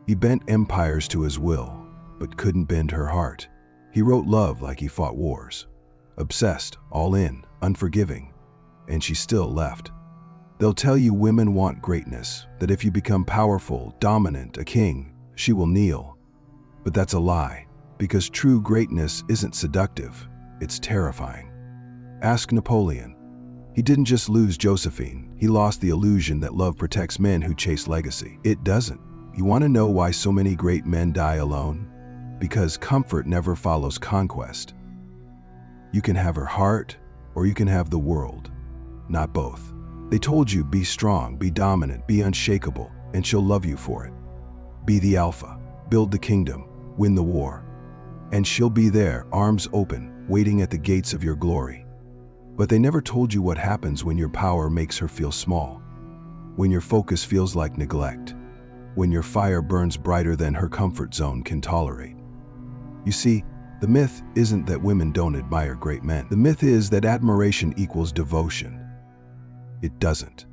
He bent empires to his will, but couldn't bend her heart. He wrote love like he fought wars. Obsessed, all in, unforgiving. And she still left. They'll tell you women want greatness, that if you become powerful, dominant, a king, she will kneel. But that's a lie, because true greatness isn't seductive, it's terrifying. Ask Napoleon. He didn't just lose Josephine, he lost the illusion that love protects men who chase legacy. It doesn't. You want to know why so many great men die alone? Because comfort never follows conquest. You can have her heart, or you can have the world. Not both. They told you, be strong, be dominant, be unshakable, and she'll love you for it. Be the alpha, build the kingdom, win the war. And she'll be there, arms open, waiting at the gates of your glory. But they never told you what happens when your power makes her feel small, when your focus feels like neglect, when your fire burns brighter than her comfort zone can tolerate. You see, the myth isn't that women don't admire great men. The myth is that admiration equals devotion. It doesn't.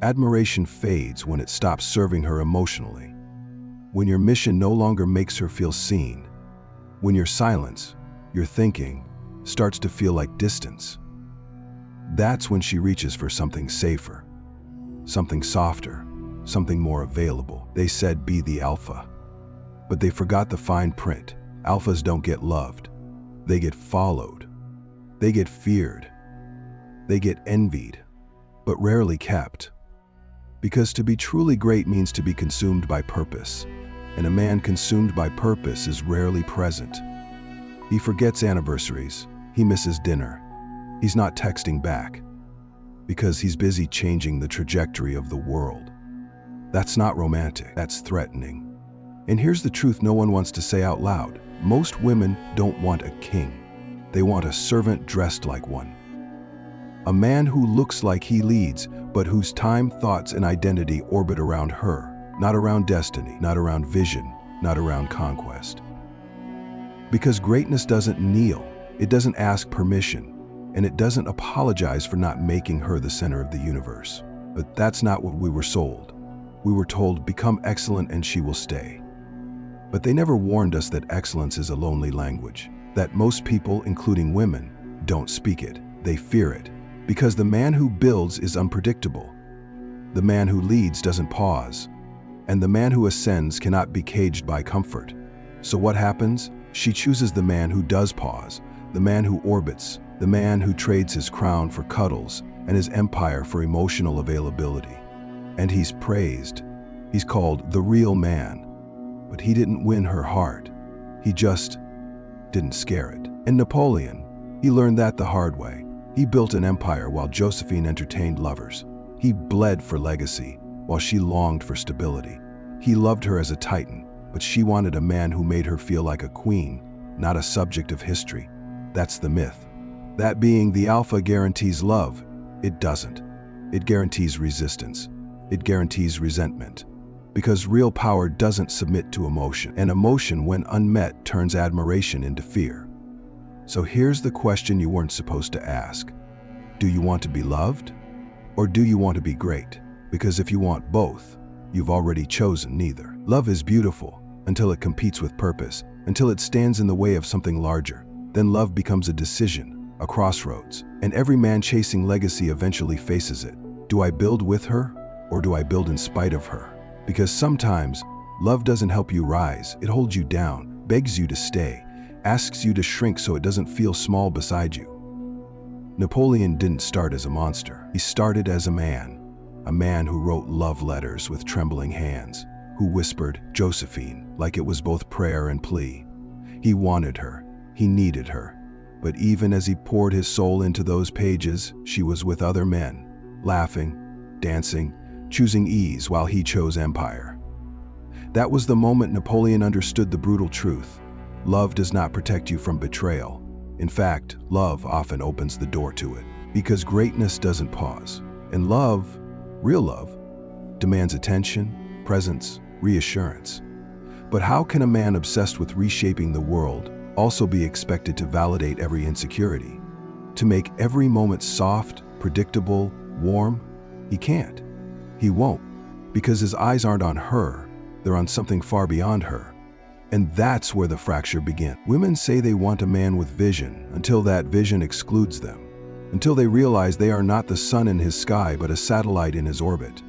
Admiration fades when it stops serving her emotionally, when your mission no longer makes her feel seen, when your silence, your thinking, starts to feel like distance. That's when she reaches for something safer, something softer, something more available. They said be the alpha, but they forgot the fine print. Alphas don't get loved. They get followed. They get feared. They get envied, but rarely kept. Because to be truly great means to be consumed by purpose, and a man consumed by purpose is rarely present. He forgets anniversaries, he misses dinner, he's not texting back, because he's busy changing the trajectory of the world. That's not romantic, that's threatening. And here's the truth no one wants to say out loud. Most women don't want a king. They want a servant dressed like one. A man who looks like he leads, but whose time, thoughts, and identity orbit around her, not around destiny, not around vision, not around conquest. Because greatness doesn't kneel, it doesn't ask permission, and it doesn't apologize for not making her the center of the universe. But that's not what we were sold. We were told, become excellent and she will stay. But they never warned us that excellence is a lonely language, that most people, including women, don't speak it. They fear it. Because the man who builds is unpredictable. The man who leads doesn't pause. And the man who ascends cannot be caged by comfort. So what happens? She chooses the man who does pause, the man who orbits, the man who trades his crown for cuddles and his empire for emotional availability. And he's praised. He's called the real man. But he didn't win her heart. He just didn't scare it. And Napoleon, he learned that the hard way. He built an empire while Josephine entertained lovers. He bled for legacy while she longed for stability. He loved her as a titan, but she wanted a man who made her feel like a queen, not a subject of history. That's the myth. That being the alpha guarantees love. It doesn't. It guarantees resistance. It guarantees resentment. Because real power doesn't submit to emotion, and emotion, when unmet, turns admiration into fear. So here's the question you weren't supposed to ask. Do you want to be loved? Or do you want to be great? Because if you want both, you've already chosen neither. Love is beautiful until it competes with purpose, until it stands in the way of something larger. Then love becomes a decision, a crossroads, and every man chasing legacy eventually faces it. Do I build with her, or do I build in spite of her? Because sometimes, love doesn't help you rise, it holds you down, begs you to stay, asks you to shrink so it doesn't feel small beside you. Napoleon didn't start as a monster. He started as a man who wrote love letters with trembling hands, who whispered Josephine like it was both prayer and plea. He wanted her, he needed her, but even as he poured his soul into those pages, she was with other men, laughing, dancing, choosing ease while he chose empire. That was the moment Napoleon understood the brutal truth. Love does not protect you from betrayal. In fact, love often opens the door to it. Because greatness doesn't pause. And love, real love, demands attention, presence, reassurance. But how can a man obsessed with reshaping the world also be expected to validate every insecurity? To make every moment soft, predictable, warm? He can't. He won't. Because his eyes aren't on her, They're on something far beyond her. And that's where the fracture begins. Women say they want a man with vision until that vision excludes them, until they realize they are not the sun in his sky but a satellite in his orbit.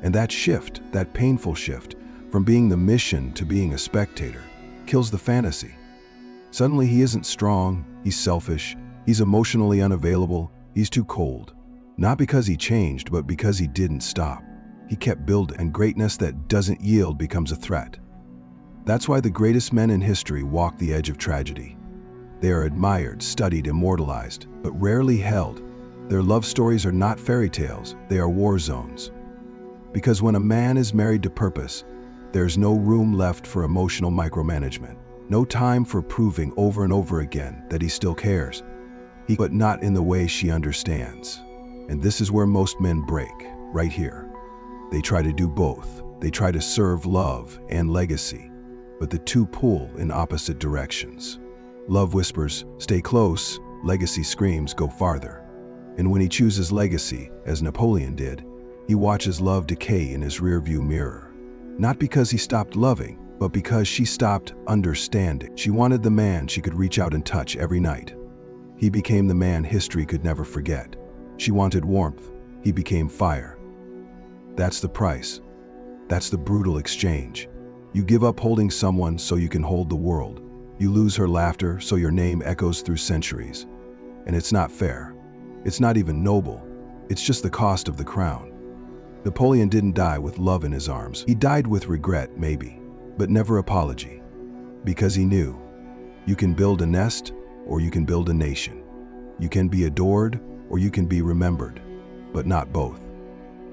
And that shift, that painful shift, from being the mission to being a spectator, kills the fantasy. Suddenly he isn't strong, he's selfish, he's emotionally unavailable, he's too cold. Not because he changed, but because he didn't stop. He kept building, and greatness that doesn't yield becomes a threat. That's why the greatest men in history walk the edge of tragedy. They are admired, studied, immortalized, but rarely held. Their love stories are not fairy tales, they are war zones. Because when a man is married to purpose, there's no room left for emotional micromanagement, no time for proving over and over again that he still cares. But not in the way she understands. And this is where most men break, right here. They try to do both. They try to serve love and legacy, but the two pull in opposite directions. Love whispers, stay close. Legacy screams, go farther. And when he chooses legacy, as Napoleon did, he watches love decay in his rearview mirror. Not because he stopped loving, but because she stopped understanding. She wanted the man she could reach out and touch every night. He became the man history could never forget. She wanted warmth. He became fire. That's the price. That's the brutal exchange. You give up holding someone so you can hold the world. You lose her laughter so your name echoes through centuries. And it's not fair. It's not even noble. It's just the cost of the crown. Napoleon didn't die with love in his arms. He died with regret, maybe, but never apology. Because he knew, you can build a nest or you can build a nation. You can be adored or you can be remembered, but not both.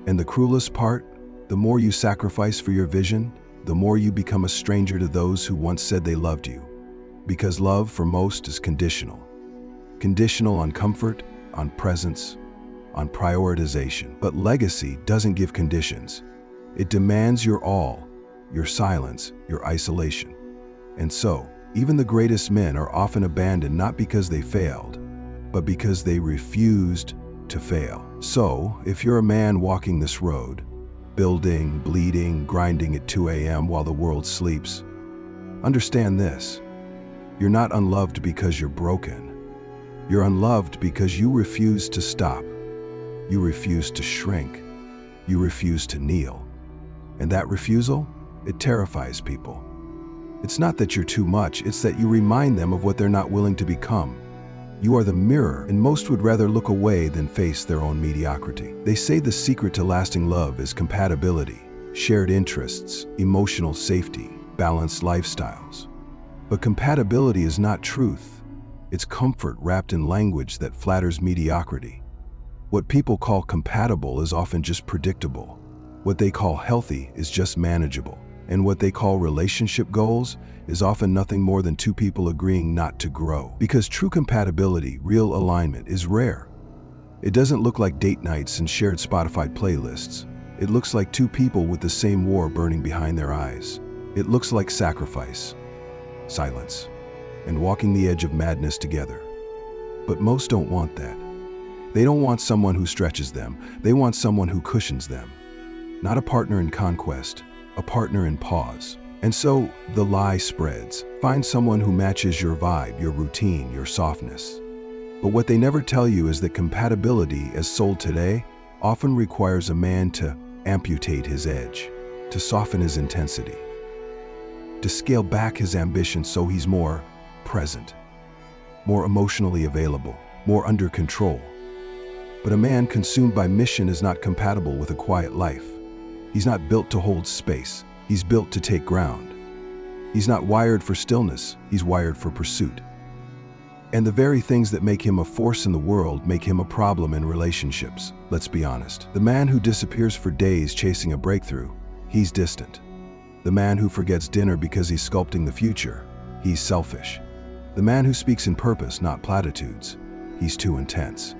And the cruelest part, the more you sacrifice for your vision, the more you become a stranger to those who once said they loved you. Because love, for most, is conditional. Conditional on comfort, on presence, on prioritization. But legacy doesn't give conditions. It demands your all, your silence, your isolation. And so, even the greatest men are often abandoned not because they failed, but because they refused to fail. So, if you're a man walking this road, building, bleeding, grinding at 2 a.m. while the world sleeps, understand this. You're not unloved because you're broken. You're unloved because you refuse to stop. You refuse to shrink. You refuse to kneel. And that refusal, it terrifies people. It's not that you're too much, it's that you remind them of what they're not willing to become. You are the mirror, and most would rather look away than face their own mediocrity. They say the secret to lasting love is compatibility, shared interests, emotional safety, balanced lifestyles. But compatibility is not truth. It's comfort wrapped in language that flatters mediocrity. What people call compatible is often just predictable. What they call healthy is just manageable. And what they call relationship goals is often nothing more than two people agreeing not to grow. Because true compatibility, real alignment, is rare. It doesn't look like date nights and shared Spotify playlists. It looks like two people with the same war burning behind their eyes. It looks like sacrifice, silence, and walking the edge of madness together. But most don't want that. They don't want someone who stretches them. They want someone who cushions them. Not a partner in conquest, a partner in pause. And so the lie spreads. Find someone who matches your vibe, your routine, your softness. But what they never tell you is that compatibility, as sold today, often requires a man to amputate his edge, to soften his intensity, to scale back his ambition so he's more present, more emotionally available, more under control. But a man consumed by mission is not compatible with a quiet life. He's not built to hold space. He's built to take ground. He's not wired for stillness. He's wired for pursuit. And the very things that make him a force in the world make him a problem in relationships. Let's be honest. The man who disappears for days chasing a breakthrough, he's distant. The man who forgets dinner because he's sculpting the future, he's selfish. The man who speaks in purpose, not platitudes, he's too intense.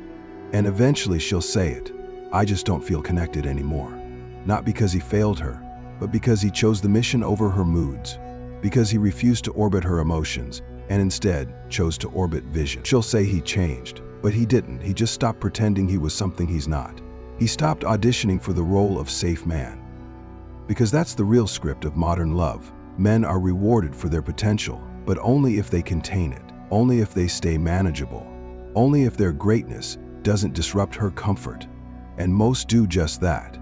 And eventually she'll say it. I just don't feel connected anymore. Not because he failed her, but because he chose the mission over her moods, because he refused to orbit her emotions, and instead chose to orbit vision. She'll say he changed, but he didn't. He just stopped pretending he was something he's not. He stopped auditioning for the role of safe man. Because that's the real script of modern love. Men are rewarded for their potential, but only if they contain it, only if they stay manageable, only if their greatness doesn't disrupt her comfort. And most do just that.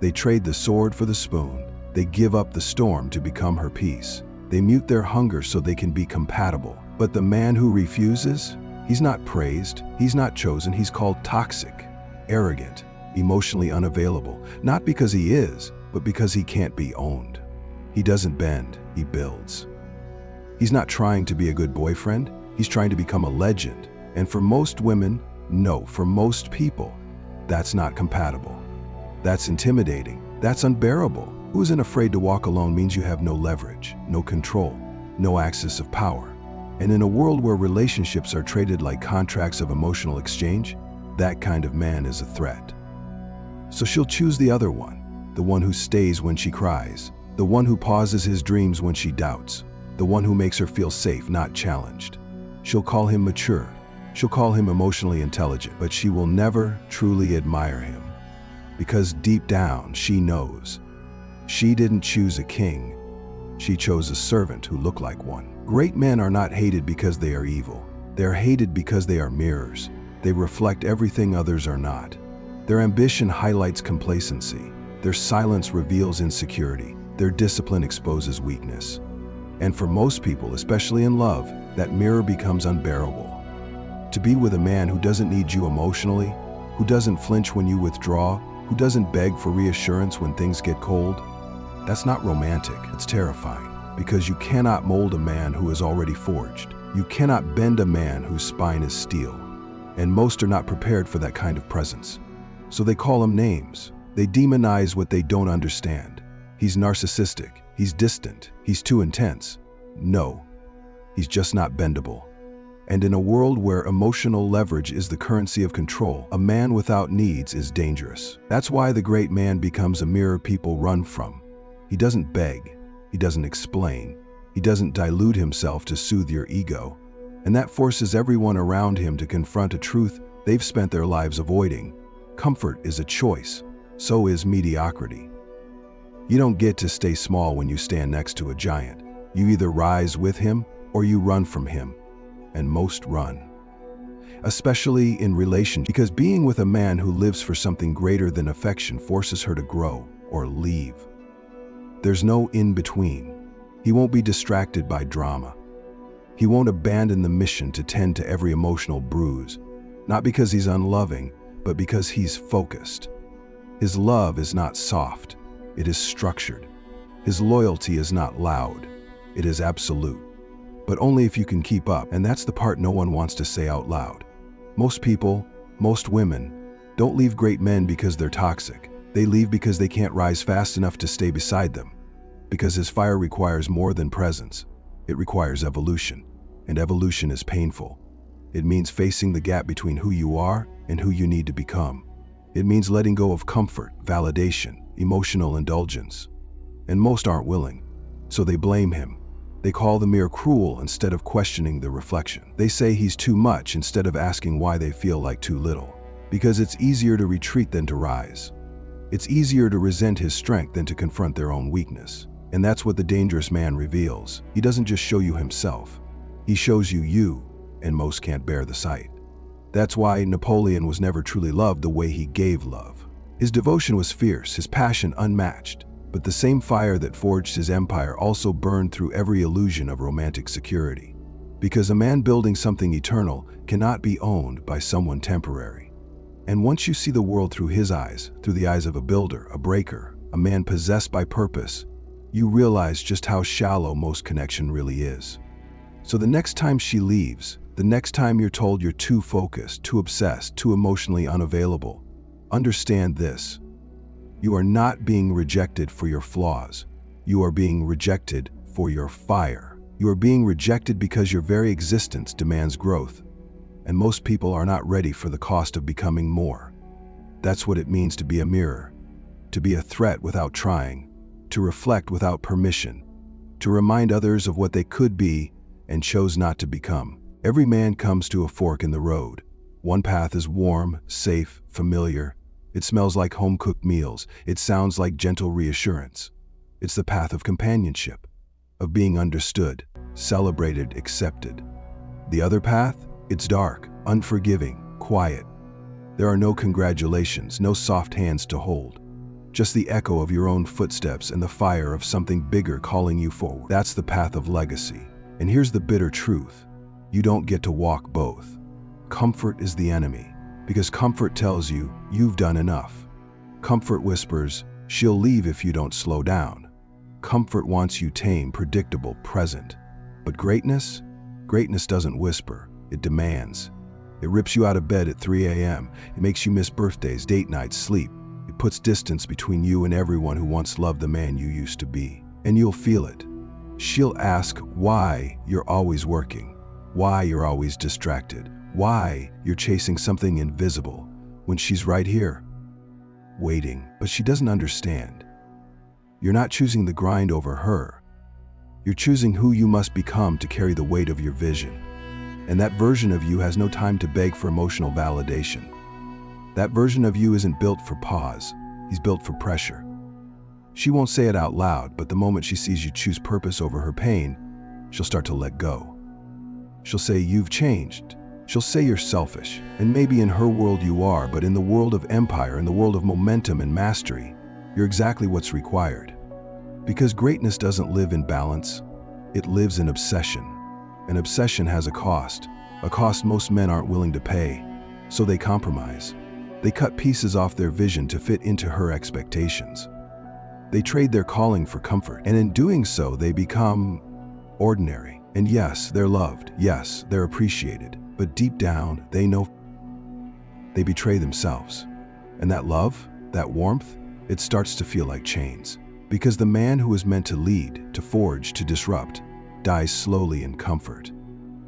They trade the sword for the spoon. They give up the storm to become her peace. They mute their hunger so they can be compatible. But the man who refuses, he's not praised, he's not chosen, he's called toxic, arrogant, emotionally unavailable, not because he is, but because he can't be owned. He doesn't bend, he builds. He's not trying to be a good boyfriend, he's trying to become a legend. And for most women, no, for most people, that's not compatible. That's intimidating, that's unbearable. Who isn't afraid to walk alone means you have no leverage, no control, no access of power. And in a world where relationships are traded like contracts of emotional exchange, that kind of man is a threat. So she'll choose the other one, the one who stays when she cries, the one who pauses his dreams when she doubts, the one who makes her feel safe, not challenged. She'll call him mature, she'll call him emotionally intelligent, but she will never truly admire him. Because deep down, she knows. She didn't choose a king, she chose a servant who looked like one. Great men are not hated because they are evil. They are hated because they are mirrors. They reflect everything others are not. Their ambition highlights complacency. Their silence reveals insecurity. Their discipline exposes weakness. And for most people, especially in love, that mirror becomes unbearable. To be with a man who doesn't need you emotionally, who doesn't flinch when you withdraw, who doesn't beg for reassurance when things get cold, that's not romantic, it's terrifying. Because you cannot mold a man who is already forged. You cannot bend a man whose spine is steel. And most are not prepared for that kind of presence. So they call him names. They demonize what they don't understand. He's narcissistic, he's distant, he's too intense. No, he's just not bendable. And in a world where emotional leverage is the currency of control, a man without needs is dangerous. That's why the great man becomes a mirror people run from. He doesn't beg, he doesn't explain, he doesn't dilute himself to soothe your ego. And that forces everyone around him to confront a truth they've spent their lives avoiding. Comfort is a choice, so is mediocrity. You don't get to stay small when you stand next to a giant. You either rise with him or you run from him. And most run. Especially in relationships, because being with a man who lives for something greater than affection forces her to grow or leave. There's no in-between. He won't be distracted by drama. He won't abandon the mission to tend to every emotional bruise, not because he's unloving, but because he's focused. His love is not soft, it is structured. His loyalty is not loud, it is absolute. But only if you can keep up, and that's the part no one wants to say out loud. Most people, most women, don't leave great men because they're toxic. They leave because they can't rise fast enough to stay beside them. Because his fire requires more than presence. It requires evolution. And evolution is painful. It means facing the gap between who you are and who you need to become. It means letting go of comfort, validation, emotional indulgence. And most aren't willing. So they blame him. They call the mirror cruel instead of questioning the reflection. They say he's too much instead of asking why they feel like too little. Because it's easier to retreat than to rise. It's easier to resent his strength than to confront their own weakness. And that's what the dangerous man reveals. He doesn't just show you himself. He shows you you, and most can't bear the sight. That's why Napoleon was never truly loved the way he gave love. His devotion was fierce, his passion unmatched, but the same fire that forged his empire also burned through every illusion of romantic security. Because a man building something eternal cannot be owned by someone temporary. And once you see the world through his eyes, through the eyes of a builder, a breaker, a man possessed by purpose, you realize just how shallow most connection really is. So the next time she leaves, the next time you're told you're too focused, too obsessed, too emotionally unavailable, understand this. You are not being rejected for your flaws. You are being rejected for your fire. You are being rejected because your very existence demands growth. And most people are not ready for the cost of becoming more. That's what it means to be a mirror, to be a threat without trying, to reflect without permission, to remind others of what they could be and chose not to become. Every man comes to a fork in the road. One path is warm, safe, familiar. It smells like home-cooked meals. It sounds like gentle reassurance. It's the path of companionship, of being understood, celebrated, accepted. The other path? It's dark, unforgiving, quiet. There are no congratulations, no soft hands to hold. Just the echo of your own footsteps and the fire of something bigger calling you forward. That's the path of legacy. And here's the bitter truth. You don't get to walk both. Comfort is the enemy, because comfort tells you you've done enough. Comfort whispers, she'll leave if you don't slow down. Comfort wants you tame, predictable, present. But greatness? Greatness doesn't whisper, it demands. It rips you out of bed at 3 a.m. It makes you miss birthdays, date nights, sleep. It puts distance between you and everyone who once loved the man you used to be. And you'll feel it. She'll ask why you're always working, why you're always distracted, why you're chasing something invisible when she's right here, waiting. But she doesn't understand. You're not choosing the grind over her. You're choosing who you must become to carry the weight of your vision. And that version of you has no time to beg for emotional validation. That version of you isn't built for pause. He's built for pressure. She won't say it out loud, but the moment she sees you choose purpose over her pain, she'll start to let go. She'll say, you've changed. She'll say you're selfish, and maybe in her world you are, but in the world of empire, in the world of momentum and mastery, you're exactly what's required. Because greatness doesn't live in balance, it lives in obsession. And obsession has a cost most men aren't willing to pay, so they compromise. They cut pieces off their vision to fit into her expectations. They trade their calling for comfort, and in doing so, they become ordinary. And yes, they're loved, yes, they're appreciated, but deep down, they know they betray themselves. And that love, that warmth, it starts to feel like chains. Because the man who is meant to lead, to forge, to disrupt, dies slowly in comfort.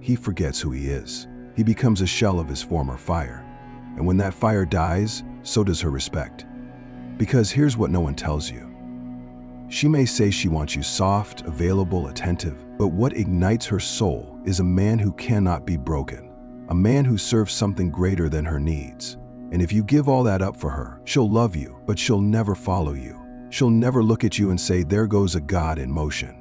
He forgets who he is. He becomes a shell of his former fire. And when that fire dies, so does her respect. Because here's what no one tells you. She may say she wants you soft, available, attentive, but what ignites her soul is a man who cannot be broken. A man who serves something greater than her needs. And if you give all that up for her, she'll love you, but she'll never follow you. She'll never look at you and say, there goes a God in motion.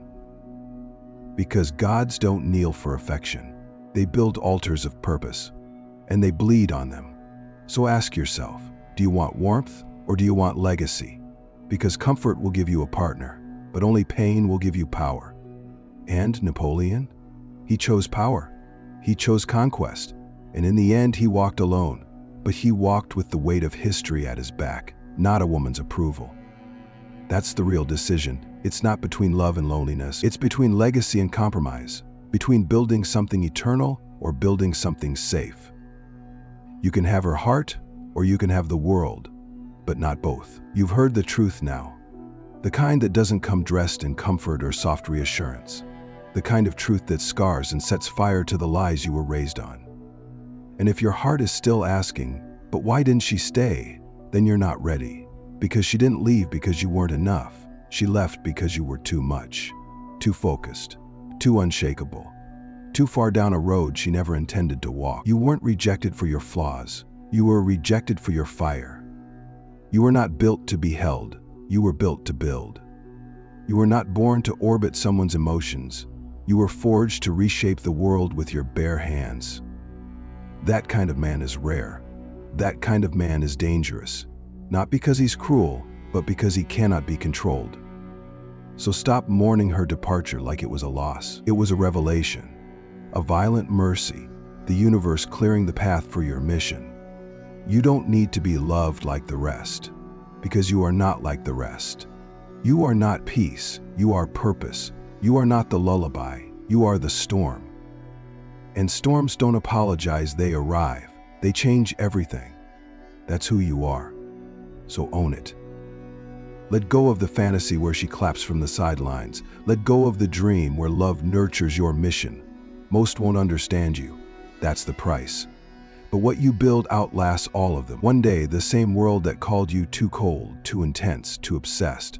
Because gods don't kneel for affection. They build altars of purpose, and they bleed on them. So ask yourself, do you want warmth or do you want legacy? Because comfort will give you a partner, but only pain will give you power. And Napoleon? He chose power. He chose conquest. And in the end, he walked alone. But he walked with the weight of history at his back, not a woman's approval. That's the real decision. It's not between love and loneliness. It's between legacy and compromise, between building something eternal or building something safe. You can have her heart or you can have the world, but not both. You've heard the truth now. The kind that doesn't come dressed in comfort or soft reassurance. The kind of truth that scars and sets fire to the lies you were raised on. And if your heart is still asking, but why didn't she stay? Then you're not ready. Because she didn't leave because you weren't enough. She left because you were too much, too focused, too unshakable, too far down a road she never intended to walk. You weren't rejected for your flaws. You were rejected for your fire. You were not built to be held. You were built to build. You were not born to orbit someone's emotions. You were forged to reshape the world with your bare hands. That kind of man is rare. That kind of man is dangerous. Not because he's cruel, but because he cannot be controlled. So stop mourning her departure like it was a loss. It was a revelation, a violent mercy, the universe clearing the path for your mission. You don't need to be loved like the rest, because you are not like the rest. You are not peace, you are purpose. You are not the lullaby, you are the storm. And storms don't apologize, they arrive. They change everything. That's who you are. So own it. Let go of the fantasy where she claps from the sidelines. Let go of the dream where love nurtures your mission. Most won't understand you. That's the price. But what you build outlasts all of them. One day, the same world that called you too cold, too intense, too obsessed,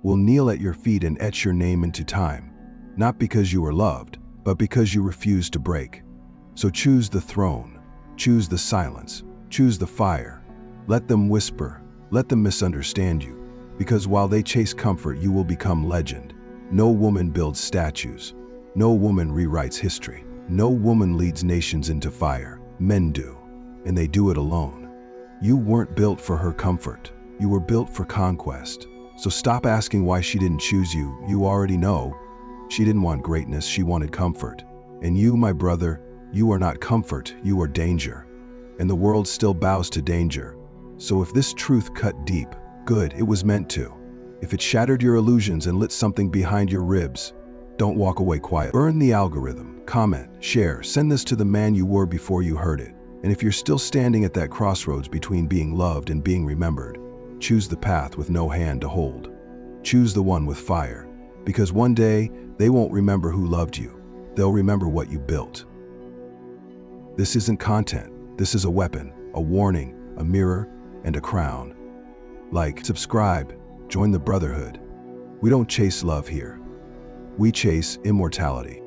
will kneel at your feet and etch your name into time. Not because you were loved, but because you refused to break. So choose the throne. Choose the silence. Choose the fire. Let them whisper, Let them misunderstand you, because while they chase comfort, you will become legend. No woman builds statues. No woman rewrites history. No woman leads nations into fire. Men do, and they do it alone. You weren't built for her comfort. You were built for conquest. So stop asking why she didn't choose you. You already know. She didn't want greatness, she wanted comfort. And you, my brother, you are not comfort, you are danger. And the world still bows to danger. So if this truth cut deep, good, it was meant to. If it shattered your illusions and lit something behind your ribs, don't walk away quiet. Burn the algorithm, comment, share, send this to the man you were before you heard it. And if you're still standing at that crossroads between being loved and being remembered, choose the path with no hand to hold. Choose the one with fire, because one day they won't remember who loved you. They'll remember what you built. This isn't content. This is a weapon, a warning, a mirror, and a crown. Like, subscribe, join the brotherhood. We don't chase love here. We chase immortality.